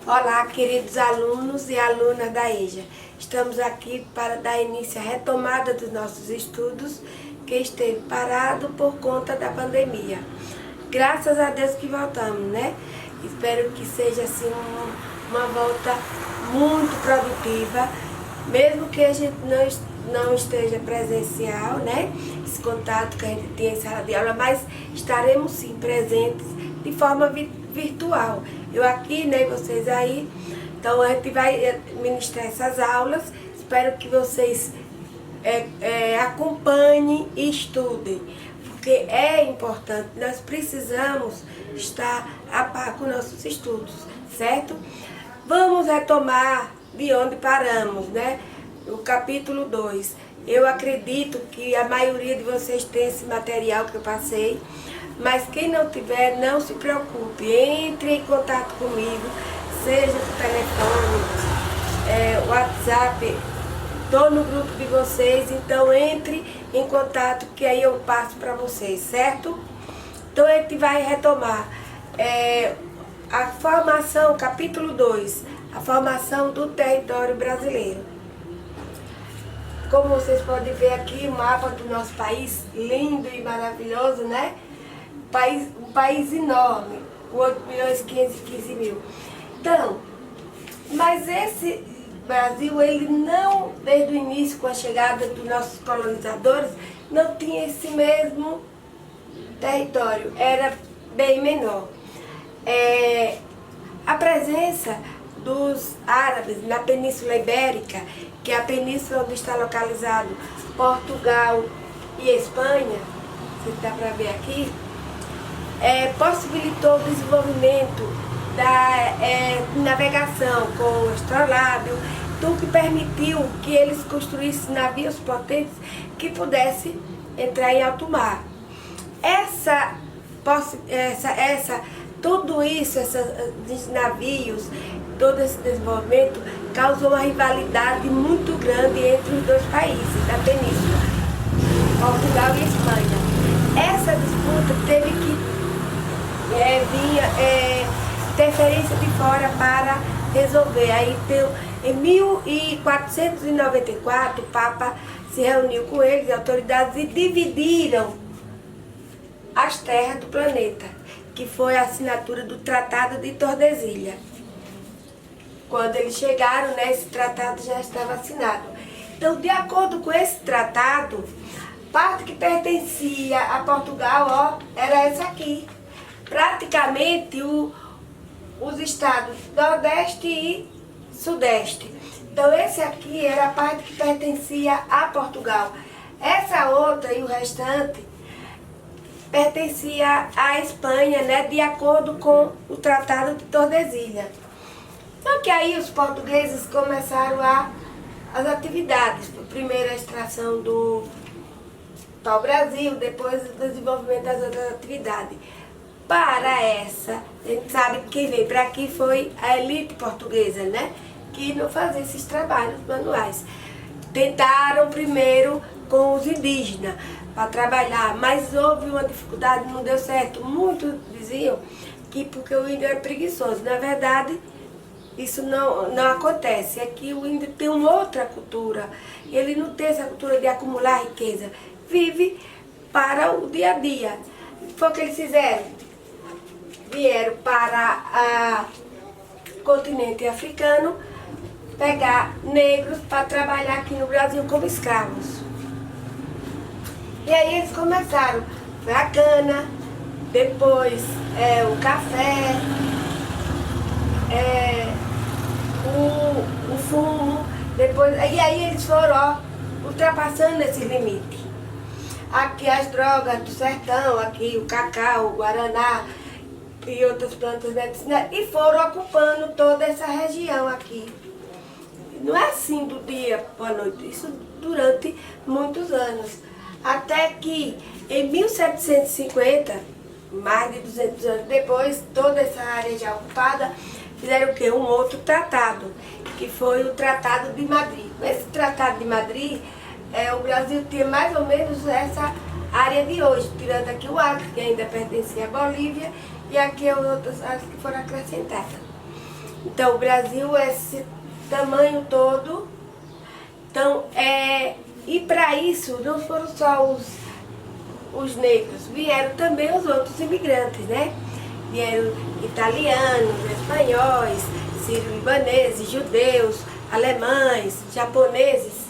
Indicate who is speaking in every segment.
Speaker 1: Olá, queridos alunos e alunas da EJA. Estamos aqui para dar início à retomada dos nossos estudos, que esteve parado por conta da pandemia. Graças a Deus que voltamos, né? Espero que seja assim uma volta muito produtiva, mesmo que a gente não esteja presencial, né? Esse contato que a gente tem em sala de aula, mas estaremos sim presentes de forma virtual. Eu aqui, né, e vocês aí. Então a gente vai ministrar essas aulas. Espero que vocês acompanhem e estudem, porque é importante. Nós precisamos estar a par com nossos estudos, certo? Vamos retomar de onde paramos, né? O capítulo 2. Eu acredito que a maioria de vocês tem esse material que eu passei, mas quem não tiver, não se preocupe, entre em contato comigo, seja por telefone, WhatsApp, estou no grupo de vocês, então entre em contato que aí eu passo para vocês, certo? Então a gente vai retomar a formação, capítulo 2, a formação do território brasileiro. Como vocês podem ver aqui, o mapa do nosso país, lindo e maravilhoso, né? Um país enorme, 8.515.000. Então, mas esse Brasil, ele não, desde o início, com a chegada dos nossos colonizadores, não tinha esse mesmo território, era bem menor. A presença dos árabes na Península Ibérica, que é a península onde está localizado Portugal e Espanha, se dá para ver aqui, possibilitou o desenvolvimento da navegação com o astrolábio, tudo que permitiu que eles construíssem navios potentes que pudessem entrar em alto mar. Tudo isso, esses navios, todo esse desenvolvimento causou uma rivalidade muito grande entre os dois países da península, Portugal e Espanha. Essa disputa teve que vinha interferência de fora para resolver. Aí em 1494 o Papa se reuniu com eles, autoridades, e dividiram as terras do planeta, que foi a assinatura do Tratado de Tordesilhas. Quando eles chegaram, né, esse tratado já estava assinado. Então, de acordo com esse tratado, parte que pertencia a Portugal, era essa aqui. Praticamente os estados Nordeste e Sudeste. Então esse aqui era a parte que pertencia a Portugal. Essa outra e o restante pertencia à Espanha, né, de acordo com o Tratado de Tordesilhas. Só que aí os portugueses começaram as atividades. Primeiro a extração do pau-brasil, depois o desenvolvimento das outras atividades. Para essa, a gente sabe que quem veio para aqui foi a elite portuguesa, né? Que não fazia esses trabalhos manuais. Tentaram primeiro com os indígenas para trabalhar, mas houve uma dificuldade, não deu certo. Muitos diziam que porque o índio era preguiçoso. Na verdade, isso não acontece. É que o índio tem uma outra cultura. Ele não tem essa cultura de acumular riqueza. Vive para o dia a dia. Foi o que eles fizeram. Vieram para o continente africano pegar negros para trabalhar aqui no Brasil como escravos. E aí eles começaram, foi a cana, depois o café, o fumo, depois, e aí eles foram ultrapassando esse limite. Aqui as drogas do sertão, aqui o cacau, o guaraná e outras plantas medicinais, e foram ocupando toda essa região aqui. Não é assim do dia para a noite, isso durante muitos anos. Até que em 1750, mais de 200 anos depois, toda essa área já ocupada, fizeram o quê? Um outro tratado, que foi o Tratado de Madrid. Esse Tratado de Madrid, o Brasil tinha mais ou menos essa área de hoje, tirando aqui o Acre, que ainda pertencia à Bolívia, e aqui as outras áreas que foram acrescentadas. Então, o Brasil é esse tamanho todo. Então, e para isso, não foram só os negros, vieram também os outros imigrantes, né? Vieram italianos, espanhóis, sírio-libaneses, judeus, alemães, japoneses,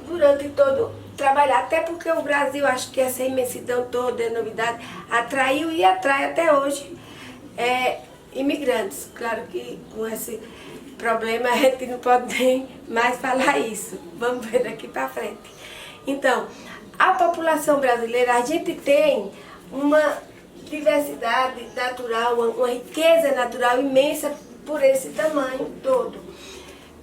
Speaker 1: durante todo trabalhar, até porque o Brasil, acho que essa imensidão toda, a novidade, atraiu e atrai até hoje imigrantes. Claro que com esse problema a gente não pode nem mais falar isso, vamos ver daqui para frente. Então, a população brasileira, a gente tem uma diversidade natural, uma riqueza natural imensa por esse tamanho todo.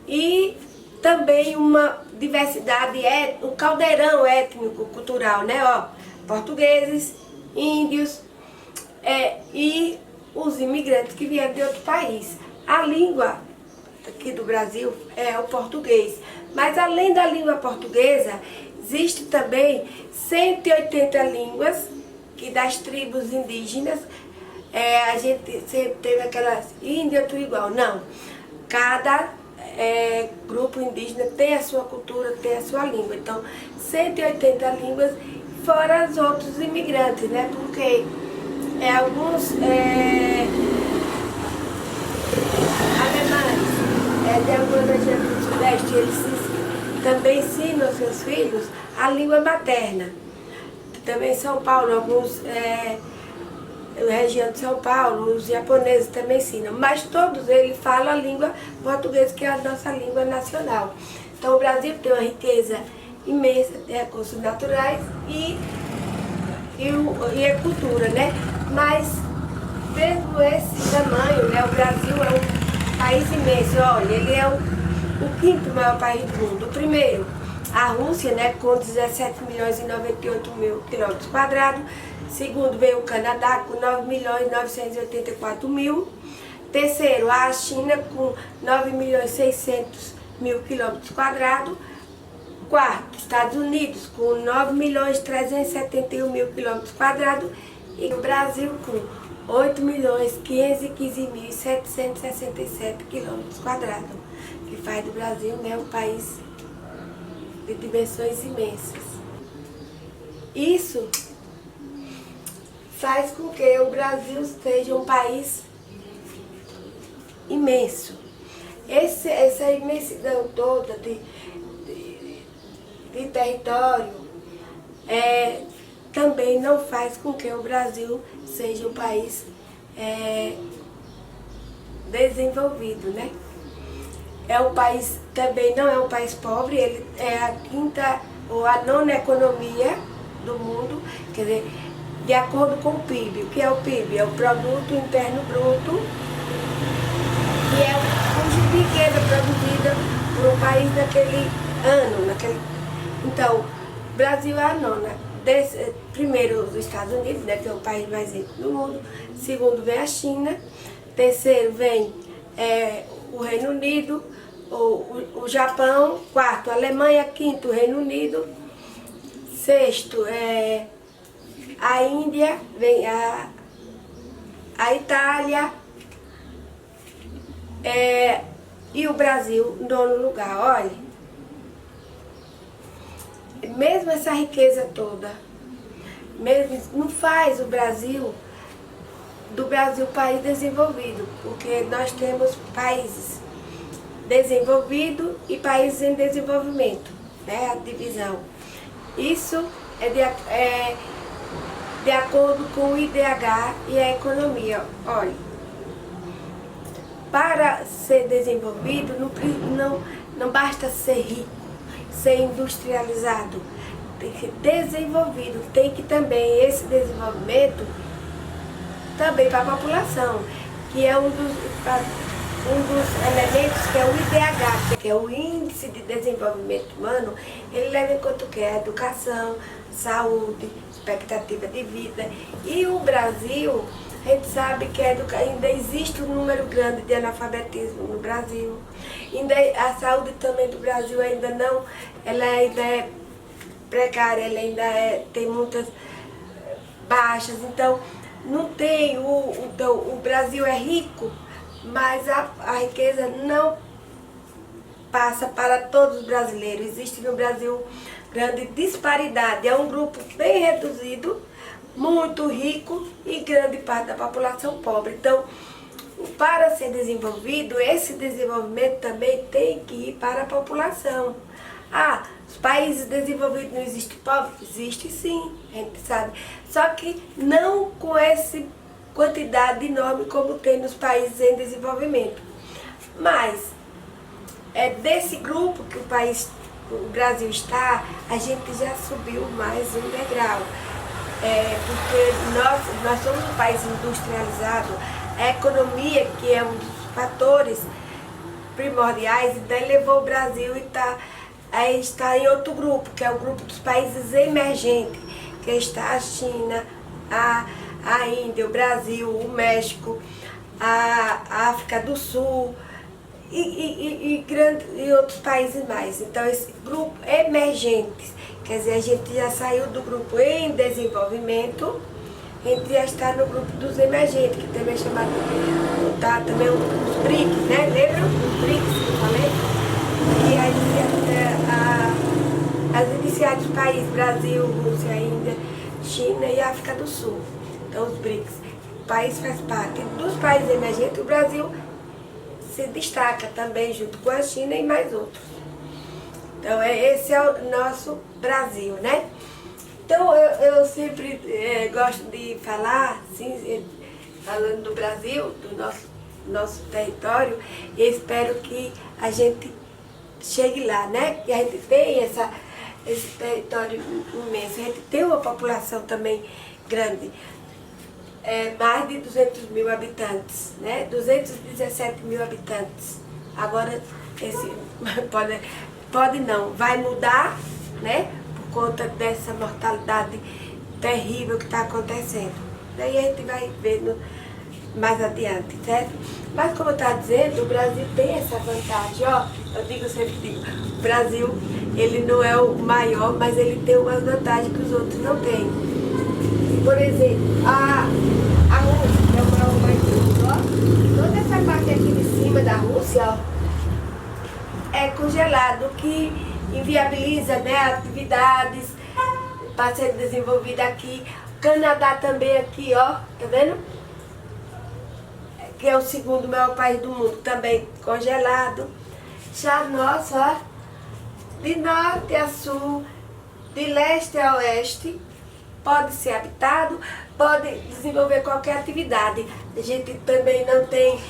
Speaker 1: E também uma diversidade, um caldeirão étnico-cultural, né? Ó, portugueses, índios e os imigrantes que vieram de outro país. A língua aqui do Brasil é o português, mas além da língua portuguesa, existe também 180 línguas que das tribos indígenas. A gente sempre teve aquelas índia tudo igual, não. Cada grupo indígena tem a sua cultura, tem a sua língua. Então, 180 línguas, fora os outros imigrantes, né? Porque alguns alemães de algumas regiões do Sudeste, eles também ensinam aos seus filhos a língua materna. Também em São Paulo, alguns região de São Paulo, os japoneses também ensinam, mas todos eles falam a língua portuguesa, que é a nossa língua nacional. Então o Brasil tem uma riqueza imensa de recursos naturais e a cultura, né? Mas mesmo esse tamanho, né, o Brasil é um país imenso. Olha, ele é o quinto maior país do mundo. O primeiro, a Rússia, né, com 17 milhões e 98 mil quilômetros quadrados. Segundo veio o Canadá com 9 milhões e 984 mil. Terceiro, a China com 9 milhões e 600 mil quilômetros quadrados. Quarto, Estados Unidos com 9 milhões e 371 mil quilômetros quadrados. E o Brasil com 8 milhões e 515 mil e 767 quilômetros quadrados. Que faz do Brasil, né, um país de dimensões imensas. Isso faz com que o Brasil seja um país imenso. Essa imensidão toda de território também não faz com que o Brasil seja um país desenvolvido, né? É um país, também não é um país pobre, ele é a quinta ou a nona economia do mundo, quer dizer, de acordo com o PIB. O que é o PIB? É o Produto Interno Bruto, que é o custo de riqueza produzida por um país naquele ano. Então, o Brasil é a nona. Primeiro, os Estados Unidos, né, que é o país mais rico do mundo. Segundo, vem a China. Terceiro, vem o Reino Unido, o Japão. Quarto, a Alemanha. Quinto, o Reino Unido. Sexto, a Índia, vem a Itália, e o Brasil, nono lugar. Olha, mesmo essa riqueza toda, mesmo não faz do Brasil país desenvolvido, porque nós temos países desenvolvidos e países em desenvolvimento, né, a divisão. Isso é de acordo com o IDH e a economia. Olha, para ser desenvolvido não basta ser rico, ser industrializado, tem que ser desenvolvido, tem que também esse desenvolvimento também para a população, que é um dos elementos, que é o IDH, que é o Índice de Desenvolvimento Humano. Ele leva em conta o que é educação, saúde, expectativa de vida. E o Brasil, a gente sabe que ainda existe um número grande de analfabetismo no Brasil. A saúde também do Brasil ainda não, ela ainda é precária, ela ainda tem muitas baixas. Então, não tem o Brasil é rico, mas a riqueza não passa para todos os brasileiros. Existe no Brasil grande disparidade. É um grupo bem reduzido, muito rico e grande parte da população pobre. Então, para ser desenvolvido, esse desenvolvimento também tem que ir para a população. Ah, os países desenvolvidos não existem pobres? Existe sim, a gente sabe. Só que não com essa quantidade enorme como tem nos países em desenvolvimento. Mas é desse grupo que o Brasil está, a gente já subiu mais um degrau. Porque nós somos um país industrializado, a economia, que é um dos fatores primordiais, então levou o Brasil e está em outro grupo, que é o grupo dos países emergentes, que está a China, a Índia, o Brasil, o México, a África do Sul e outros países mais. Então esse grupo emergente, quer dizer, a gente já saiu do grupo em desenvolvimento, a gente já está no grupo dos emergentes, que também é chamado, também os BRICS, né? Lembram? Os BRICS que eu falei? E as iniciais dos países, Brasil, Rússia, Índia, China e África do Sul. Então os BRICS. O país faz parte dos países emergentes, o Brasil se destaca também junto com a China e mais outros. Então esse é o nosso Brasil, né? Então eu sempre gosto de falar, assim, falando do Brasil, do nosso território, e espero que a gente chegue lá, né? Que a gente tem esse território imenso, a gente tem uma população também grande, mais de 200 mil habitantes, né? 217 mil habitantes. Agora, pode não, vai mudar, né? Por conta dessa mortalidade terrível que está acontecendo. Daí a gente vai vendo mais adiante, certo? Mas como eu estava dizendo, o Brasil tem essa vantagem, ó. Eu sempre digo, o Brasil, ele não é o maior, mas ele tem umas vantagens que os outros não têm. Por exemplo, a Rússia, que é o maior país do mundo, ó. Toda essa parte aqui de cima da Rússia, ó, é congelado, que inviabiliza, né, atividades para ser desenvolvida aqui. O Canadá também aqui, ó, tá vendo? Que é o segundo maior país do mundo, também congelado. Já nós, ó, de norte a sul, de leste a oeste, pode ser habitado, pode desenvolver qualquer atividade. A gente também não tem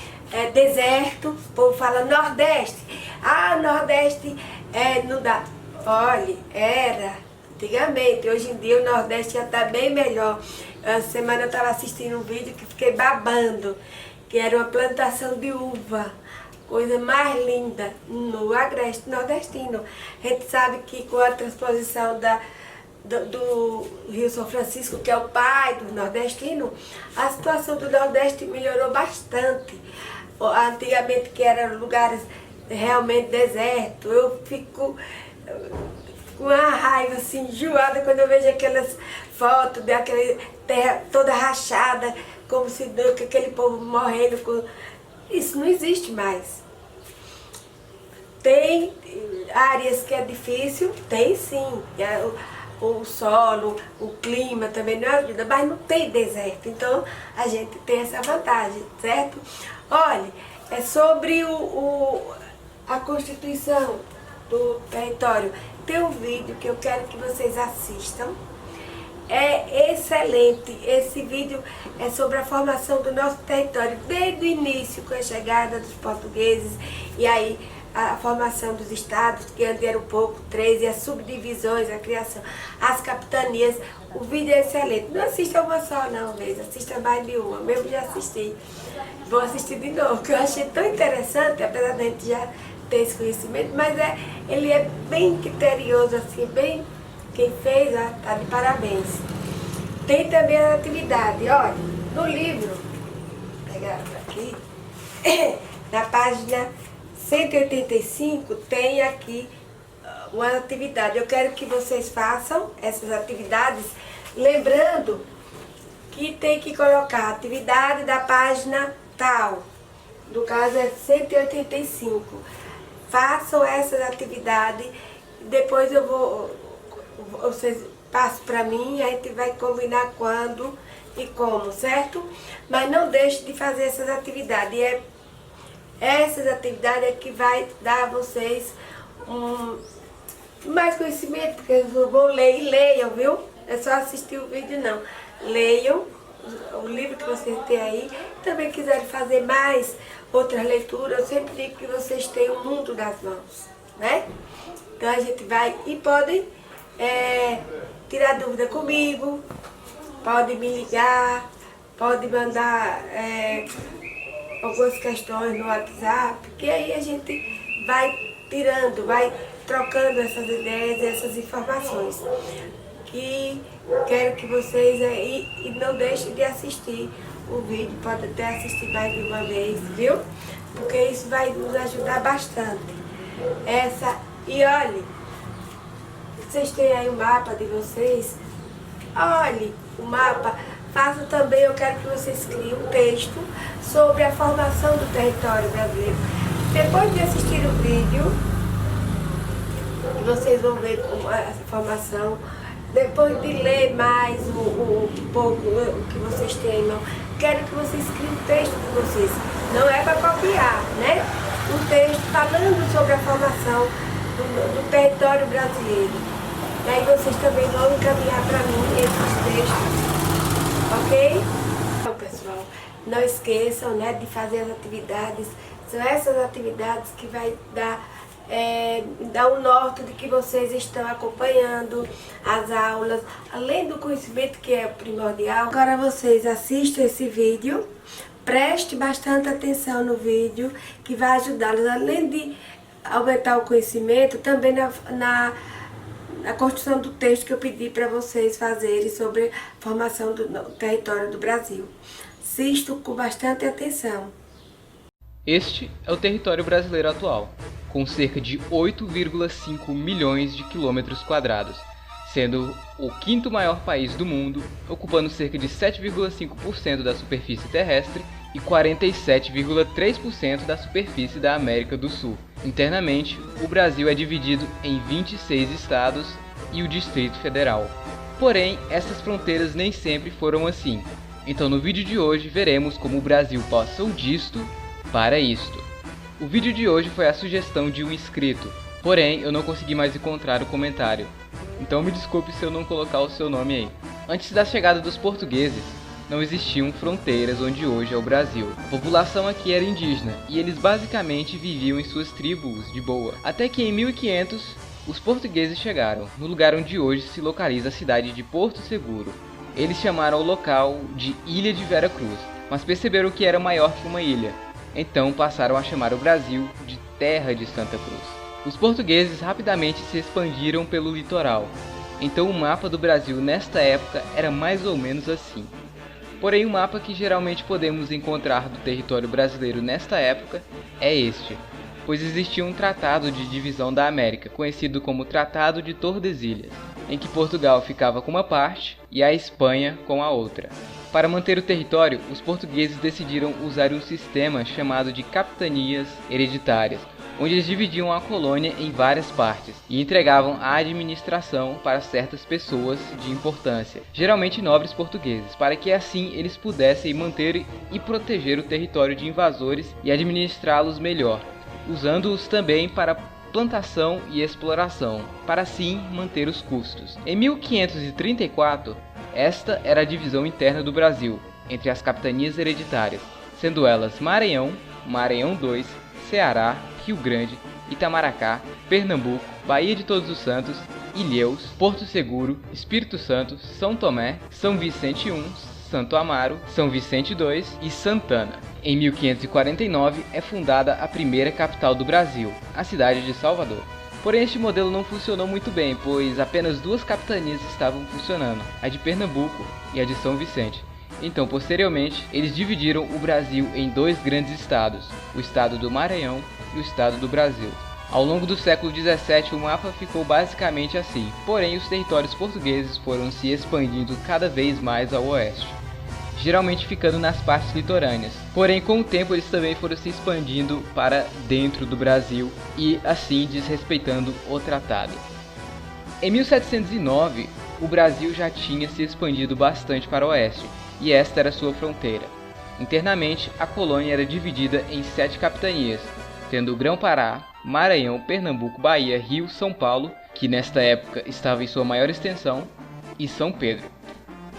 Speaker 1: deserto, o povo fala Nordeste. Ah, Nordeste não dá. Olha, era antigamente, hoje em dia o Nordeste já está bem melhor. Essa semana eu estava assistindo um vídeo que fiquei babando, que era uma plantação de uva, coisa mais linda no agreste nordestino. A gente sabe que com a transposição do Rio São Francisco, que é o pai do nordestino, a situação do Nordeste melhorou bastante. Antigamente, que eram lugares realmente desertos, eu fico com uma raiva assim, enjoada, quando eu vejo aquelas fotos daquela terra toda rachada, como se aquele povo morrendo com... Isso não existe mais. Tem áreas que é difícil, tem sim. O solo, o clima também não ajuda, mas não tem deserto. Então a gente tem essa vantagem, certo? Olha, é sobre a Constituição do território. Tem um vídeo que eu quero que vocês assistam. É excelente. Esse vídeo é sobre a formação do nosso território, desde o início, com a chegada dos portugueses, e aí a formação dos estados, que antes eram pouco, 13, as subdivisões, a criação, as capitanias. O vídeo é excelente. Não assista uma só não, mesmo, assista mais de uma. Mesmo já assisti. Vou assistir de novo, que eu achei tão interessante, apesar da gente já ter esse conhecimento, mas ele é bem criterioso, assim, bem... Quem fez, tá de parabéns. Tem também a atividade, olha, no livro, vou pegar aqui, na página 185, tem aqui uma atividade. Eu quero que vocês façam essas atividades, lembrando que tem que colocar a atividade da página tal. no caso é 185. Façam essas atividades, depois vocês passam para mim, a gente vai combinar quando e como, certo? Mas não deixe de fazer essas atividades. Essas atividades é que vai dar a vocês mais conhecimento, porque eles vão ler e leiam, viu? É só assistir o vídeo não. Leiam o livro que vocês têm aí. Também quiserem fazer mais outras leituras, eu sempre digo que vocês têm o mundo nas mãos, né? Então a gente vai e podem tirar dúvida comigo, pode me ligar, pode mandar algumas questões no WhatsApp, que aí a gente vai tirando, vai trocando essas ideias, essas informações. Que quero que vocês aí e não deixem de assistir o vídeo, pode até assistir mais de uma vez, viu? Porque isso vai nos ajudar bastante. E olhe, vocês têm aí o mapa de vocês, olhe o mapa, faço também, eu quero que vocês criem um texto sobre a formação do território brasileiro. Depois de assistir o vídeo, vocês vão ver essa formação. Depois de ler mais um pouco o que vocês têm em mão, quero que vocês criem um texto de vocês. Não é para copiar, né? Um texto falando sobre a formação do território brasileiro. E aí vocês também vão encaminhar para mim esses textos, ok? Então, pessoal, não esqueçam, né, de fazer as atividades. São essas atividades que vai dar um norte de que vocês estão acompanhando as aulas, além do conhecimento que é primordial. Agora vocês assistam esse vídeo, preste bastante atenção no vídeo, que vai ajudá-los, além de aumentar o conhecimento, também na construção do texto que eu pedi para vocês fazerem sobre a formação do território do Brasil. Assistam com bastante atenção.
Speaker 2: Este é o território brasileiro atual, com cerca de 8,5 milhões de quilômetros quadrados, sendo o quinto maior país do mundo, ocupando cerca de 7,5% da superfície terrestre e 47,3% da superfície da América do Sul. Internamente, o Brasil é dividido em 26 estados e o Distrito Federal. Porém, essas fronteiras nem sempre foram assim. Então no vídeo de hoje veremos como o Brasil passou disto para isto. O vídeo de hoje foi a sugestão de um inscrito, porém eu não consegui mais encontrar o comentário. Então me desculpe se eu não colocar o seu nome aí. Antes da chegada dos portugueses, não existiam fronteiras onde hoje é o Brasil. A população aqui era indígena e eles basicamente viviam em suas tribos de boa. Até que em 1500, os portugueses chegaram, no lugar onde hoje se localiza a cidade de Porto Seguro. Eles chamaram o local de Ilha de Vera Cruz, mas perceberam que era maior que uma ilha. Então passaram a chamar o Brasil de Terra de Santa Cruz. Os portugueses rapidamente se expandiram pelo litoral, então o mapa do Brasil nesta época era mais ou menos assim. Porém o mapa que geralmente podemos encontrar do território brasileiro nesta época é este, pois existia um tratado de divisão da América, conhecido como Tratado de Tordesilhas, em que Portugal ficava com uma parte e a Espanha com a outra. Para manter o território, os portugueses decidiram usar um sistema chamado de capitanias hereditárias, onde eles dividiam a colônia em várias partes e entregavam a administração para certas pessoas de importância, geralmente nobres portugueses, para que assim eles pudessem manter e proteger o território de invasores e administrá-los melhor, usando-os também para plantação e exploração, para assim manter os custos. Em 1534, esta era a divisão interna do Brasil, entre as capitanias hereditárias, sendo elas Maranhão, Maranhão II, Ceará, Rio Grande, Itamaracá, Pernambuco, Baía de Todos os Santos, Ilhéus, Porto Seguro, Espírito Santo, São Tomé, São Vicente I, Santo Amaro, São Vicente II e Santana. Em 1549 é fundada a primeira capital do Brasil, a cidade de Salvador. Porém este modelo não funcionou muito bem, pois apenas duas capitanias estavam funcionando, a de Pernambuco e a de São Vicente. Então posteriormente eles dividiram o Brasil em dois grandes estados, o estado do Maranhão e o estado do Brasil. Ao longo do século XVII o mapa ficou basicamente assim, porém os territórios portugueses foram se expandindo cada vez mais ao oeste. geralmente ficando nas partes litorâneas. Porém, com o tempo eles também foram se expandindo para dentro do Brasil e assim desrespeitando o tratado. Em 1709, o Brasil já tinha se expandido bastante para o oeste, e esta era sua fronteira. Internamente, a colônia era dividida em 7 capitanias, tendo o Grão-Pará, Maranhão, Pernambuco, Bahia, Rio, São Paulo, que nesta época estava em sua maior extensão, e São Pedro.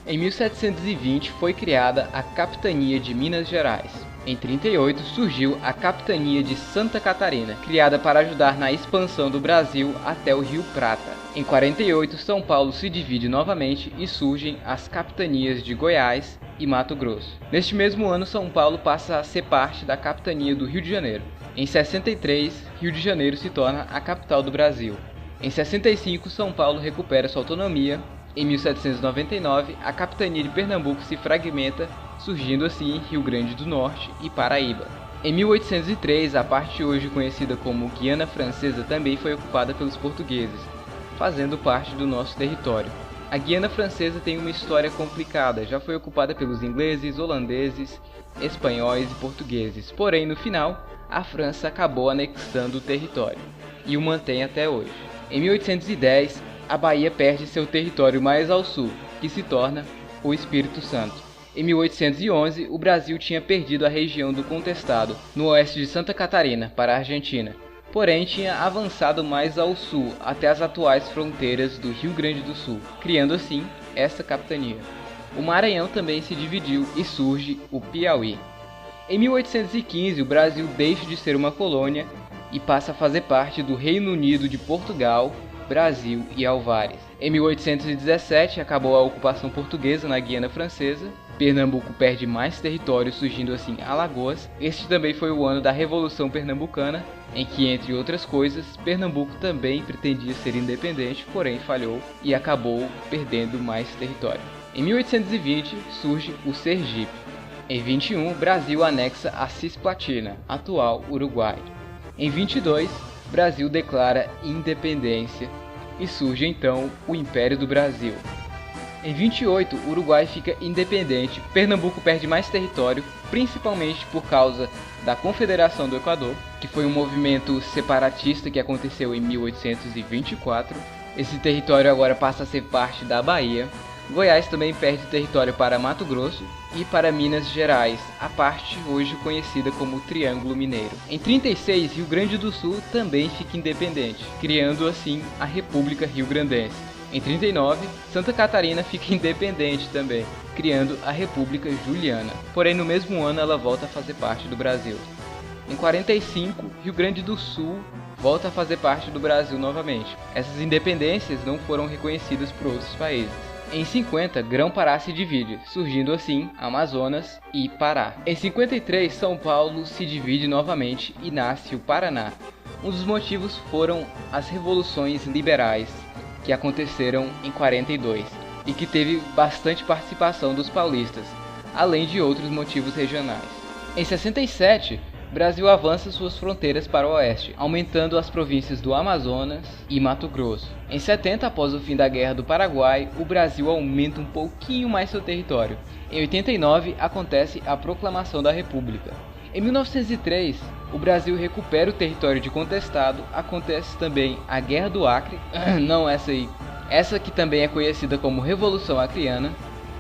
Speaker 2: Em 1720 foi criada a Capitania de Minas Gerais. Em 38 surgiu a Capitania de Santa Catarina, criada para ajudar na expansão do Brasil até o Rio Prata. Em 48 São Paulo se divide novamente e surgem as Capitanias de Goiás e Mato Grosso. Neste mesmo ano São Paulo passa a ser parte da Capitania do Rio de Janeiro. Em 63 Rio de Janeiro se torna a capital do Brasil. Em 65 São Paulo recupera sua autonomia. Em 1799, a capitania de Pernambuco se fragmenta, surgindo assim Rio Grande do Norte e Paraíba. Em 1803, a parte hoje conhecida como Guiana Francesa também foi ocupada pelos portugueses, fazendo parte do nosso território. A Guiana Francesa tem uma história complicada, já foi ocupada pelos ingleses, holandeses, espanhóis e portugueses, porém no final, a França acabou anexando o território e o mantém até hoje. Em 1810, a Bahia perde seu território mais ao sul, que se torna o Espírito Santo. Em 1811, o Brasil tinha perdido a região do Contestado, no oeste de Santa Catarina, para a Argentina, porém tinha avançado mais ao sul, até as atuais fronteiras do Rio Grande do Sul, criando assim esta capitania. O Maranhão também se dividiu e surge o Piauí. Em 1815, o Brasil deixa de ser uma colônia e passa a fazer parte do Reino Unido de Portugal, Brasil e Alvares. Em 1817 acabou a ocupação portuguesa na Guiana Francesa. Pernambuco perde mais território, surgindo assim Alagoas. Este também foi o ano da Revolução Pernambucana, em que, entre outras coisas, Pernambuco também pretendia ser independente, porém falhou e acabou perdendo mais território. Em 1820 surge o Sergipe. Em 21, Brasil anexa a Cisplatina, atual Uruguai. Em 22, Brasil declara independência e surge então o Império do Brasil. Em 28, o Uruguai fica independente, Pernambuco perde mais território, principalmente por causa da Confederação do Equador, que foi um movimento separatista que aconteceu em 1824. Esse território agora passa a ser parte da Bahia. Goiás também perde território para Mato Grosso e para Minas Gerais, a parte hoje conhecida como Triângulo Mineiro. Em 36, Rio Grande do Sul também fica independente, criando assim a República Rio-Grandense. Em 39, Santa Catarina fica independente também, criando a República Juliana. Porém, no mesmo ano ela volta a fazer parte do Brasil. Em 45, Rio Grande do Sul volta a fazer parte do Brasil novamente. Essas independências não foram reconhecidas por outros países. Em 50, Grão-Pará se divide, surgindo assim Amazonas e Pará. Em 53, São Paulo se divide novamente e nasce o Paraná. Um dos motivos foram as revoluções liberais que aconteceram em 42 e que teve bastante participação dos paulistas, além de outros motivos regionais. Em 67, Brasil avança suas fronteiras para o oeste, aumentando as províncias do Amazonas e Mato Grosso. Em 70, após o fim da Guerra do Paraguai, o Brasil aumenta um pouquinho mais seu território. Em 89, acontece a Proclamação da República. Em 1903, o Brasil recupera o território de Contestado, acontece também a Guerra do Acre, não essa aí, essa que também é conhecida como Revolução Acreana.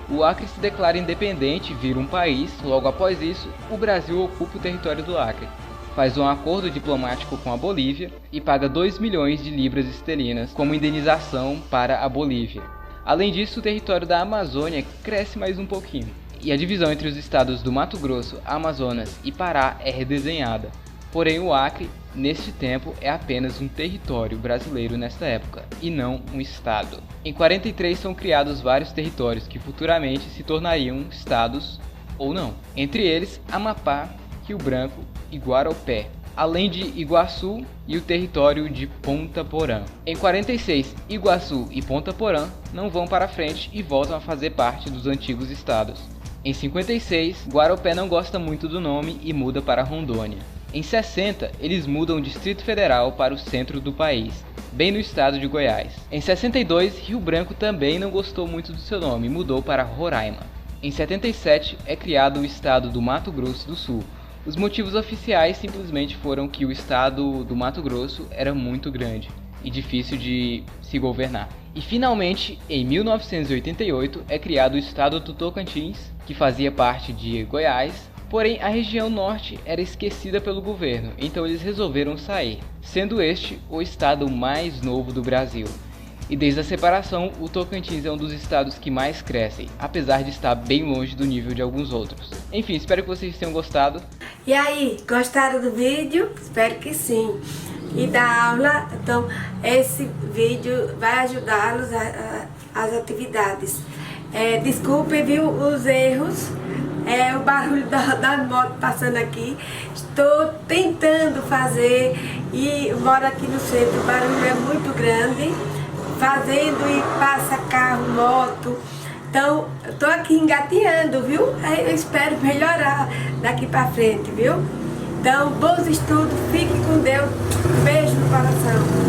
Speaker 2: O Acre se declara independente e vira um país. Logo após isso, o Brasil ocupa o território do Acre, faz um acordo diplomático com a Bolívia e paga 2 milhões de libras esterlinas como indenização para a Bolívia. Além disso, o território da Amazônia cresce mais um pouquinho, e a divisão entre os estados do Mato Grosso, Amazonas e Pará é redesenhada. Porém, o Acre, neste tempo, é apenas um território brasileiro nesta época, e não um estado. Em 43 são criados vários territórios que futuramente se tornariam estados ou não. Entre eles, Amapá, Rio Branco e Guaropé, além de Iguaçu e o território de Ponta Porã. Em 46, Iguaçu e Ponta Porã não vão para frente e voltam a fazer parte dos antigos estados. Em 56, Guaropé não gosta muito do nome e muda para Rondônia. Em 60, eles mudam o Distrito Federal para o centro do país, bem no estado de Goiás. Em 62, Rio Branco também não gostou muito do seu nome e mudou para Roraima. Em 77 é criado o estado do Mato Grosso do Sul. Os motivos oficiais simplesmente foram que o estado do Mato Grosso era muito grande e difícil de se governar. E finalmente, em 1988, é criado o estado do Tocantins, que fazia parte de Goiás, porém a região norte era esquecida pelo governo, então eles resolveram sair, sendo este o estado mais novo do Brasil. E desde a separação, o Tocantins é um dos estados que mais crescem, apesar de estar bem longe do nível de alguns outros. Enfim, espero que vocês tenham gostado.
Speaker 1: E aí, gostaram do vídeo? Espero que sim. E da aula, então esse vídeo vai ajudá-los às atividades. Desculpem, viu, os erros, o barulho da moto passando aqui. Estou tentando fazer e moro aqui no centro, o barulho é muito grande, fazendo e passa carro, moto. Então, eu tô aqui engateando, viu? Eu espero melhorar daqui pra frente, viu? Então, bons estudos, fique com Deus. Beijo no coração.